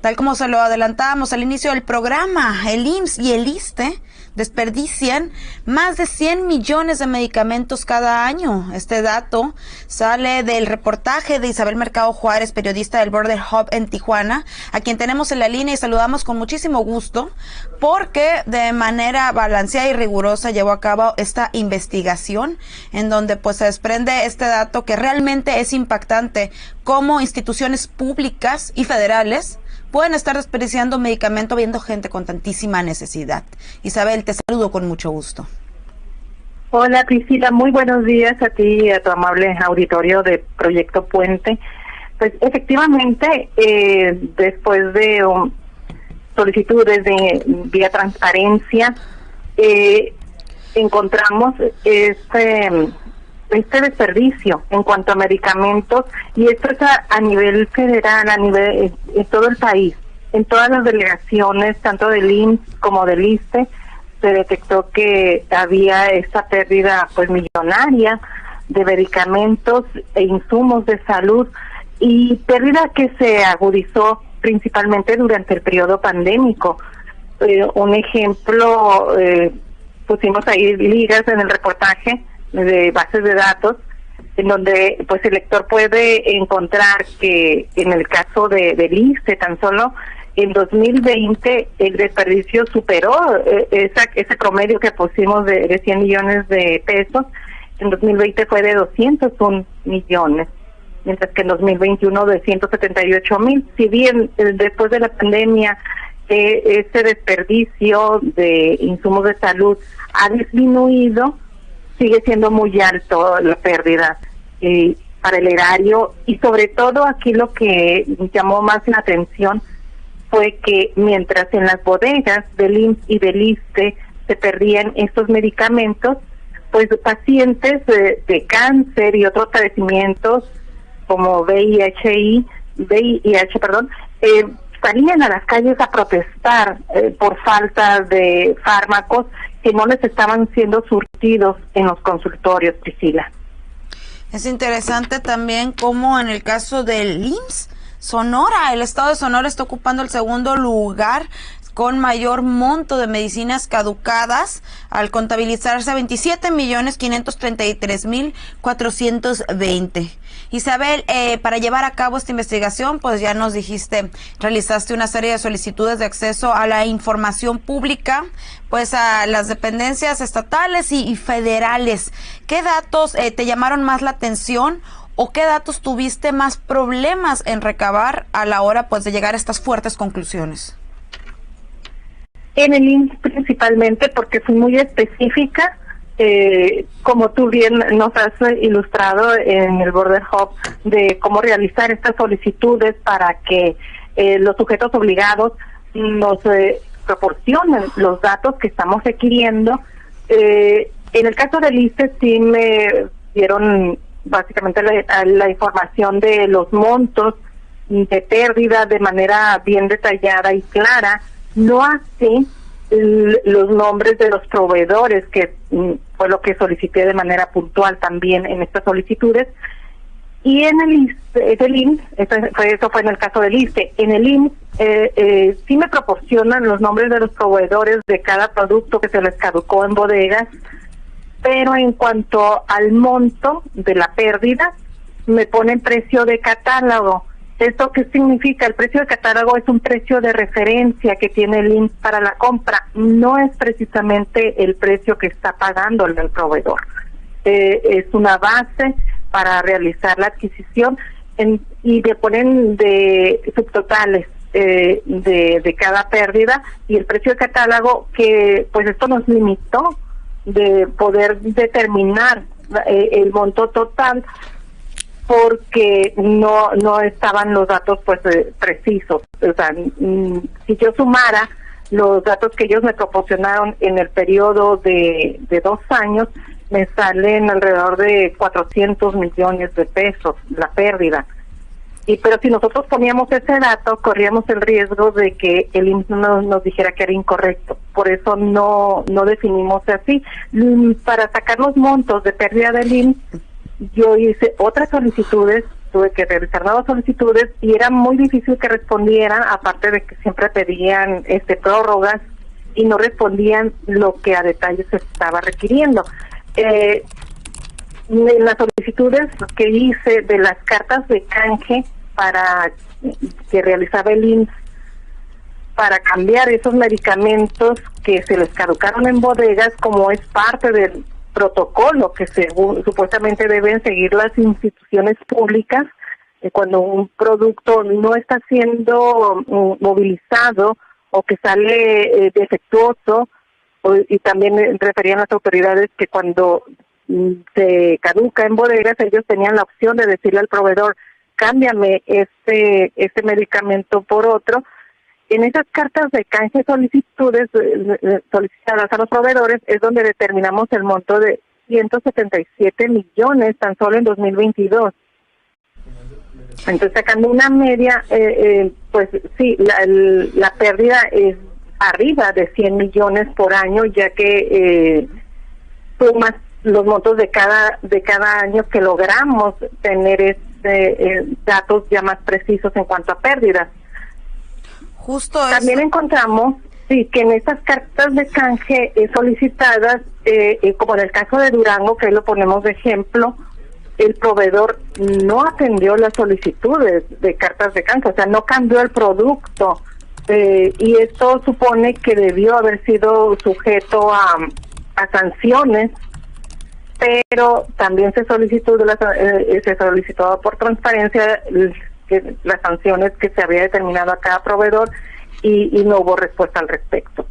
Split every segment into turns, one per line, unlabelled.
Tal como se lo adelantamos al inicio del programa, el IMSS y el ISSSTE desperdician más de 100 millones de medicamentos cada año. Este dato sale del reportaje de Isabel Mercado Juárez, periodista del Border Hub en Tijuana, a quien tenemos en la línea y saludamos con muchísimo gusto, porque de manera balanceada y rigurosa llevó a cabo esta investigación, en donde pues se desprende este dato que realmente es impactante, cómo instituciones públicas y federales pueden estar desperdiciando medicamento viendo gente con tantísima necesidad. Isabel, te saludo con mucho gusto.
Hola Priscila, muy buenos días a ti y a tu amable auditorio de Proyecto Puente. Pues efectivamente, después de solicitudes de vía transparencia, encontramos este desperdicio en cuanto a medicamentos, y esto es a nivel federal, a nivel en todo el país, en todas las delegaciones, tanto del IMSS como del ISSSTE, se detectó que había esta pérdida pues millonaria de medicamentos e insumos de salud, y pérdida que se agudizó principalmente durante el periodo pandémico. Un ejemplo, pusimos ahí ligas en el reportaje de bases de datos, en donde pues el lector puede encontrar que en el caso del ISSSTE, tan solo en 2020 el desperdicio superó ese promedio que pusimos de 100 millones de pesos. En 2020 fue de 201 millones, mientras que en 2021 de 178,000. Si bien después de la pandemia este desperdicio de insumos de salud ha disminuido, sigue siendo muy alto la pérdida para el erario, y sobre todo aquí lo que llamó más la atención fue que mientras en las bodegas del IMSS y del ISSSTE se perdían estos medicamentos, pues pacientes de cáncer y otros padecimientos como VIH, salían a las calles a protestar por falta de fármacos que no les estaban siendo surtidos en los consultorios, Priscila.
Es interesante también cómo en el caso del IMSS, Sonora, el estado de Sonora está ocupando el segundo lugar con mayor monto de medicinas caducadas, al contabilizarse 27.533.420. Isabel, para llevar a cabo esta investigación, pues ya nos dijiste, realizaste una serie de solicitudes de acceso a la información pública, pues a las dependencias estatales y federales. ¿Qué datos te llamaron más la atención o qué datos tuviste más problemas en recabar a la hora pues de llegar a estas fuertes conclusiones?
En el IMSS principalmente, porque fui muy específica, como tú bien nos has ilustrado en el Border Hub, de cómo realizar estas solicitudes para que los sujetos obligados nos proporcionen los datos que estamos requiriendo. En el caso del ISSSTE sí me dieron básicamente la información de los montos de pérdida de manera bien detallada y clara, no así los nombres de los proveedores, que fue lo que solicité de manera puntual también en estas solicitudes. Y en el IMSS, eso fue en el caso del ISSSTE. En el IMSS sí me proporcionan los nombres de los proveedores de cada producto que se les caducó en bodegas, pero en cuanto al monto de la pérdida, me ponen precio de catálogo. ¿Esto qué significa? El precio de catálogo es un precio de referencia que tiene el IMSS para la compra, no es precisamente el precio que está pagando el proveedor. Es una base para realizar la adquisición y le ponen de subtotales de cada pérdida, y el precio de catálogo, que pues esto nos limitó de poder determinar el monto total, porque no estaban los datos pues precisos. O sea, si yo sumara los datos que ellos me proporcionaron en el periodo de 2 años, me salen alrededor de 400 millones de pesos la pérdida. Pero si nosotros poníamos ese dato, corríamos el riesgo de que el IMSS nos dijera que era incorrecto. Por eso no definimos así. Para sacar los montos de pérdida del IMSS, yo hice otras solicitudes tuve que realizar nuevas solicitudes y era muy difícil que respondieran, aparte de que siempre pedían prórrogas y no respondían lo que a detalle se estaba requiriendo. En las solicitudes que hice de las cartas de canje para que realizaba el IMSS para cambiar esos medicamentos que se les caducaron en bodegas, como es parte del protocolo que supuestamente deben seguir las instituciones públicas, cuando un producto no está siendo movilizado o que sale defectuoso, y también referían las autoridades que cuando se caduca en bodegas, ellos tenían la opción de decirle al proveedor, cámbiame este medicamento por otro. En esas cartas de canje solicitadas a los proveedores es donde determinamos el monto de 177 millones tan solo en 2022. Entonces, sacando una media, pues sí, la pérdida es arriba de 100 millones por año, ya que sumas los montos de cada año que logramos tener datos ya más precisos en cuanto a pérdidas.
Justo
también encontramos que en estas cartas de canje solicitadas, como en el caso de Durango, que ahí lo ponemos de ejemplo, el proveedor no atendió las solicitudes de cartas de canje, o sea, no cambió el producto, y esto supone que debió haber sido sujeto a sanciones, pero también se solicitó por transparencia las sanciones que se había determinado a cada proveedor y no hubo respuesta al respecto.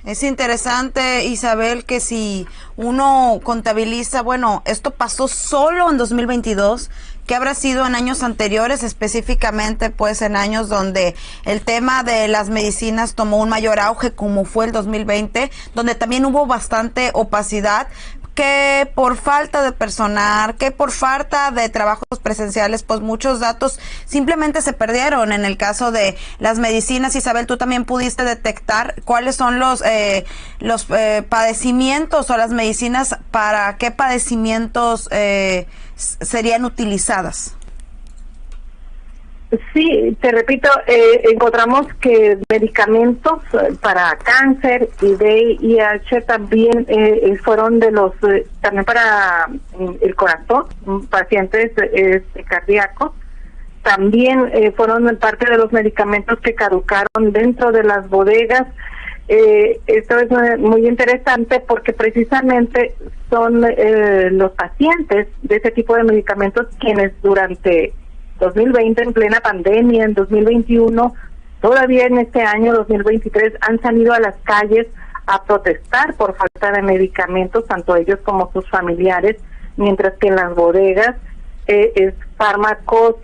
Es interesante, Isabel, que si uno contabiliza, bueno, esto pasó solo en 2022, ¿qué habrá sido en años anteriores, específicamente pues en años donde el tema de las medicinas tomó un mayor auge, como fue el 2020, donde también hubo bastante opacidad, que por falta de personal, que por falta de trabajos presenciales, pues muchos datos simplemente se perdieron? En el caso de las medicinas, Isabel, tú también pudiste detectar cuáles son los padecimientos o las medicinas, para qué padecimientos serían utilizadas.
Sí, te repito, encontramos que medicamentos para cáncer y VIH también fueron de los, también para el corazón, pacientes cardíacos, también fueron parte de los medicamentos que caducaron dentro de las bodegas. Esto es muy interesante porque precisamente son los pacientes de ese tipo de medicamentos quienes durante 2020, en plena pandemia, en 2021, todavía en este año 2023, han salido a las calles a protestar por falta de medicamentos, tanto ellos como sus familiares, mientras que en las bodegas fármacos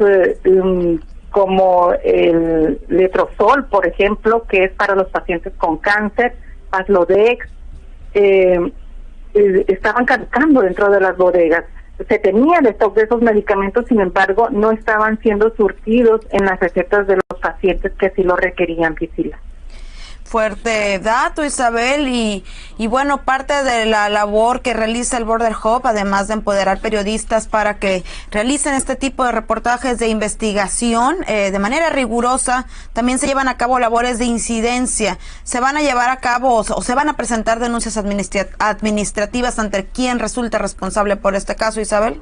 como el letrozol, por ejemplo, que es para los pacientes con cáncer, Faslodex, estaban caducando dentro de las bodegas. Se tenía el stock de esos medicamentos, sin embargo, no estaban siendo surtidos en las recetas de los pacientes que así lo requerían, Priscila.
Fuerte dato, Isabel, y bueno, parte de la labor que realiza el Border Hub, además de empoderar periodistas para que realicen este tipo de reportajes de investigación de manera rigurosa, también se llevan a cabo labores de incidencia. ¿Se van a llevar a cabo o se van a presentar denuncias administrativas ante quien resulte responsable por este caso, Isabel?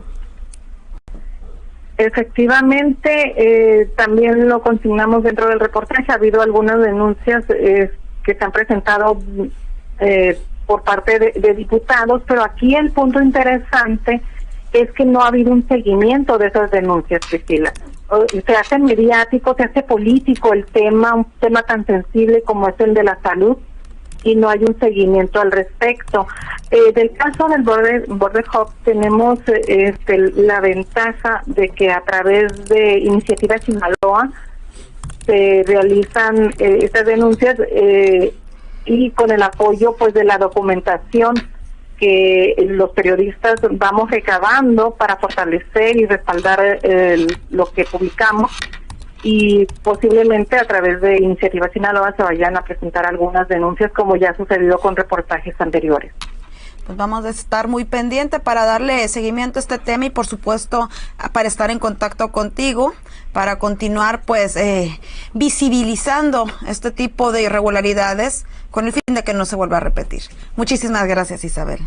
Efectivamente, también lo consignamos dentro del reportaje. Ha habido algunas denuncias que se han presentado por parte de diputados, pero aquí el punto interesante es que no ha habido un seguimiento de esas denuncias, Priscila. Se hace mediático, se hace político el tema, un tema tan sensible como es el de la salud, y no hay un seguimiento al respecto. Del caso del Border Hub tenemos la ventaja de que a través de Iniciativa Sinaloa se realizan estas denuncias y con el apoyo pues de la documentación que los periodistas vamos recabando para fortalecer y respaldar lo que publicamos, y posiblemente a través de Iniciativa Sinaloa se vayan a presentar algunas denuncias, como ya ha sucedido con reportajes anteriores.
Pues vamos a estar muy pendiente para darle seguimiento a este tema y por supuesto para estar en contacto contigo para continuar pues visibilizando este tipo de irregularidades con el fin de que no se vuelva a repetir. Muchísimas gracias, Isabel.